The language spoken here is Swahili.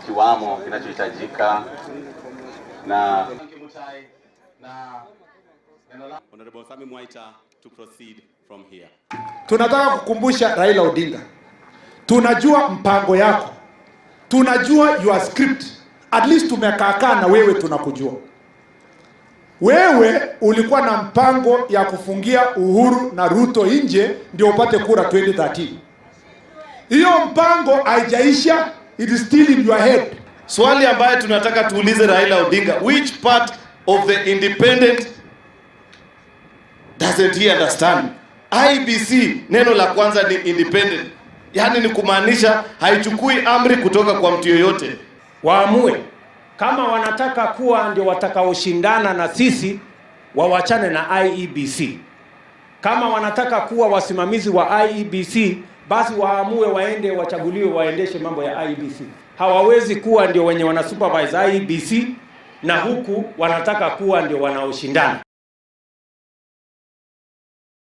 kiwamo kinachohitajika na Honorable Sami Mwaita to proceed from here. Tunataka kukumbusha Raila Odinga, tunajua mpango yako, tunajua your script. At least tumekaa na wewe, tunakujua. Wewe ulikuwa na mpango ya kufungia Uhuru na Ruto nje ndio upate kura 2013. Hiyo mpango haijaisha, it is still in your head. Swali ambaye tunataka tuulize Raila Odinga, which part of the independent doesn't he understand? IBC neno la kwanza ni independent. Yaani ni kumaanisha haichukui amri kutoka kwa mtu yoyote. Waamue kama wanataka kuwa ndio watakaoshindana na sisi, wawachane na IEBC. Kama wanataka kuwa wasimamizi wa IEBC, basi waamue waende wachaguliwe waendeshe mambo ya IEBC. Hawawezi kuwa ndio wenye wana supervise IEBC na huku wanataka kuwa ndio wanaoshindana.